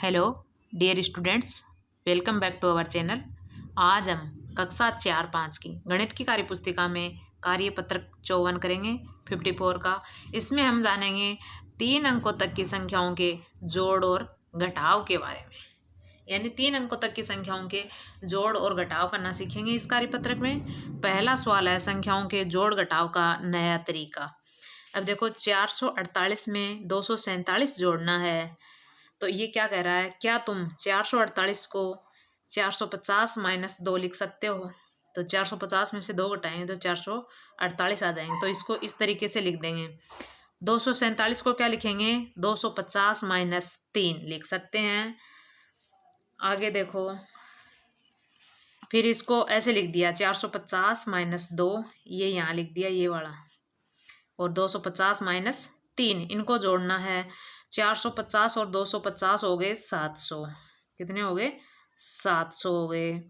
Hello dear students, welcome back to our channel. आज हम कक्षा 4-5 की गणित की कार्य पुस्तिका में कार्यपत्र 54 करेंगे 54 का। इसमें हम जानेंगे 3 अंकों तक की संख्याओं के जोड़ और घटाव के बारे में, यानी 3 अंकों तक की संख्याओं के जोड़ और घटाव करना सीखेंगे इस कार्यपत्रक में। पहला सवाल है संख्याओं के जोड़ घटाव का नया तरीका। अब देखो 448 में 247 जोड़ना है, तो ये क्या कह रहा है, क्या तुम 448 को 450 माइनस 2 लिख सकते हो। तो 450 में से 2 घटाएंगे तो 448 आ जाएंगे, तो इसको इस तरीके से लिख देंगे। 247 को क्या लिखेंगे, 250 माइनस 3 लिख सकते हैं। आगे देखो, फिर इसको ऐसे लिख दिया 450 माइनस 2, ये यहाँ लिख दिया ये वाला, और 250 माइनस 3 इनको जोड़ना है। 450 और 250 हो गए 700, कितने हो गए 700 हो गए,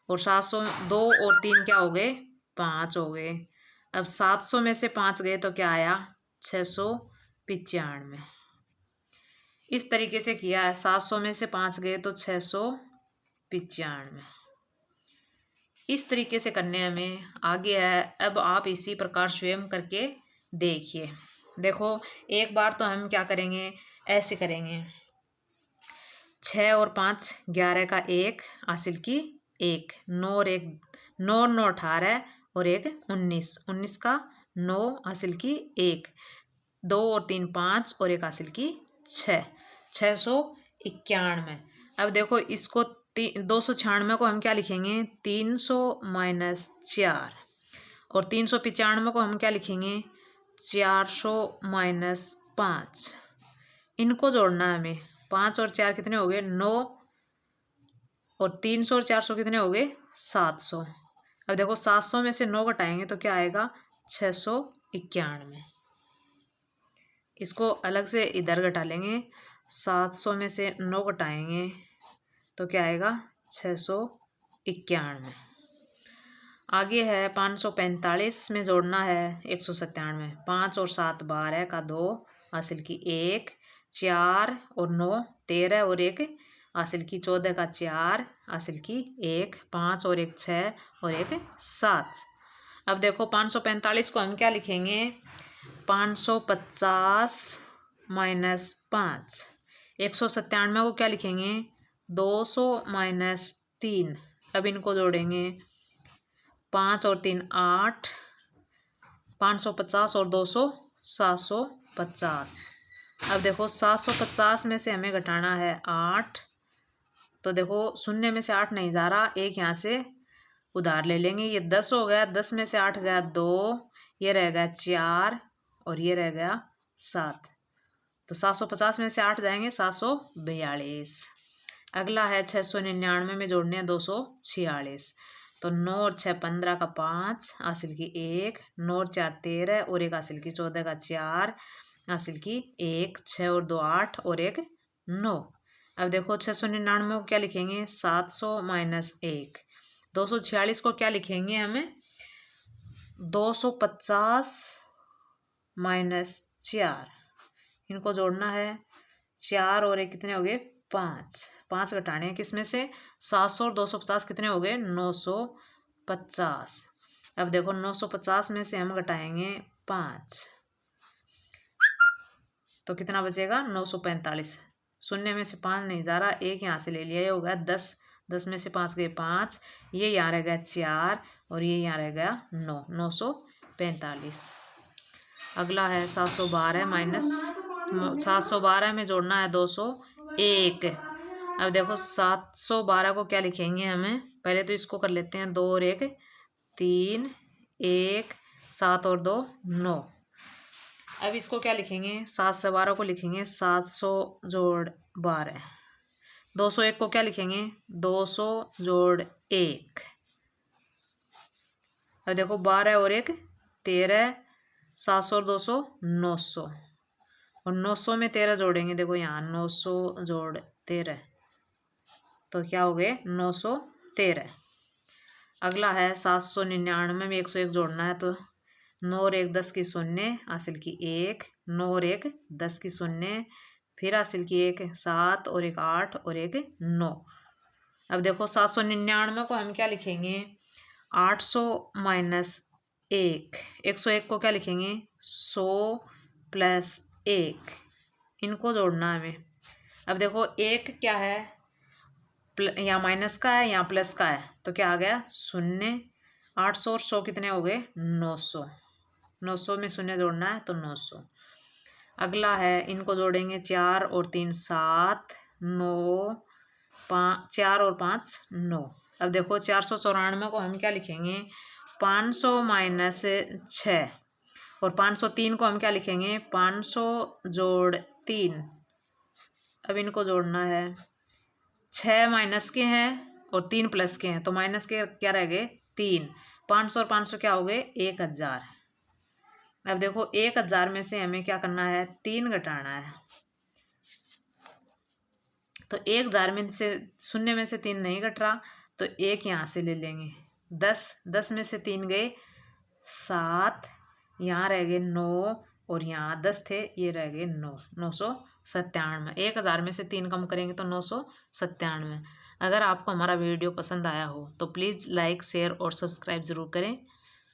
और 700 2 और 3 क्या हो गए 5 हो गए। अब 700 में से 5 गए तो क्या आया 695। इस तरीके से किया है, 700 में से 5 गए तो 695। इस तरीके से करने हमें आगे है। अब आप इसी प्रकार स्वयं करके देखिए। देखो एक बार तो हम क्या करेंगे, ऐसे करेंगे 6 और 5 11 का 1 हासिल की 1, 9 और 1 9 9 18 और 1 19 19 का 9 हासिल की 1, 2 और 3 5 और 1 हासिल की 6 691। अब देखो इसको 296 को हम क्या लिखेंगे 300 माइनस 4, और 395 को हम क्या लिखेंगे 400 माइनस 5। इनको जोड़ना है हमें। 5 और 4 कितने हो गए 9, और 300 और 400 कितने हो गए 700। अब देखो 700 में से 9 घटाएंगे तो क्या आएगा 691। इसको अलग से इधर घटा लेंगे। 700 में से 9 घटाएंगे तो क्या आएगा 691। आगे है 545 में जोड़ना है 197। 5 और 7 12 का 2 हासिल की 1, 4 और 9 13 और 1 हासिल की 14 का 4 हासिल की 1, 5 और 1 6 और 1 7। अब देखो 545 को हम क्या लिखेंगे 550 माइनस 5। 197 को क्या लिखेंगे 200 माइनस 3। अब इनको जोड़ेंगे 5 और 3 8, 550 और 200 750। अब देखो 750 में से हमें घटाना है 8, तो देखो शून्य में से 8 नहीं जा रहा, एक यहाँ से उधार ले लेंगे, ये 10 हो गया, 10 में से 8 गया 2, ये रह गया 4 और ये रह गया 7। तो 750 में से 8 जाएंगे 742। अगला है 699 में जोड़ने हैं 246। तो 9 और 6 15 का 5 हासिल की 1, 9 और 4 13 और 1 हासिल की 14 का 4 हासिल की 1, 6 और 2 8 और 1 9। अब देखो 699 को क्या लिखेंगे 700 माइनस 1। 246 को क्या लिखेंगे हमें 250 माइनस 4। इनको जोड़ना है 4 और 1 कितने हो गए 5। 5 घटाने हैं किस में से 700 और 250 कितने हो गए 950। अब देखो 950 में से हम घटाएंगे 5 तो कितना बचेगा 945। शून्य में से 5 नहीं जा रहा, एक यहाँ से ले लिया, ये हो गया 10। 10 में से 5 गए 5, ये यहाँ रह गया 4 और ये यहाँ रह गया 9, 945। अगला है 712 माइनस 712 में जोड़ना है 201। अब देखो 712 को क्या लिखेंगे हमें, पहले तो इसको कर लेते हैं 2 और 1 3, 1 7 और 2 9। अब इसको क्या लिखेंगे 7 से 12 को लिखेंगे 700 जोड़ 12। 201 को क्या लिखेंगे 200 जोड़ 1। अब देखो 12 और 1 13, 700 और 200 900, और 900 में 13 जोड़ेंगे, देखो यहाँ 900 जोड़ 13 तो क्या हो गए 913। अगला है 799 में 101 जोड़ना है, तो 9 और 1 10 की 0 हासिल की 1, 9 और 1 10 की 0 फिर हासिल किए एक 7 और एक 8 और एक 9। अब देखो 799 को हम क्या लिखेंगे, 800 माइनस 1, 101 को क्या लिखेंगे, 100 प्लस 1, इनको जोड़ना है हमें। अब देखो एक क्या है, या माइनस का है या प्लस का है, तो क्या आ गया 0। 800 और 100 कितने हो गए, 900। 900 में 0 जोड़ना है तो 900। अगला है, इनको जोड़ेंगे 4 और 3 7, 9, 5, 4 और 5 9। अब देखो 494 को हम क्या लिखेंगे, 500 माइनस 6, और 503 को हम क्या लिखेंगे, 500 जोड़ 3। अब इनको जोड़ना है, 6 माइनस के हैं और 3 प्लस के हैं, तो माइनस के क्या रह गए 3। 500 और 500 क्या हो गए, 1000। अब देखो 1000 में से हमें क्या करना है, 3 घटाना है। तो 1000 में से 0 में से 3 नहीं घट रहा, तो 1 यहाँ से ले लेंगे। 10 में से 3 गए 7, यहाँ रह गए 9, और यहाँ 10 थे, ये रह गए 9। 997। 1000 में से 3 कम करेंगे तो 997। अगर आपको हमारा वीडियो पसंद आया हो तो प्लीज़ लाइक शेयर और सब्सक्राइब ज़रूर करें।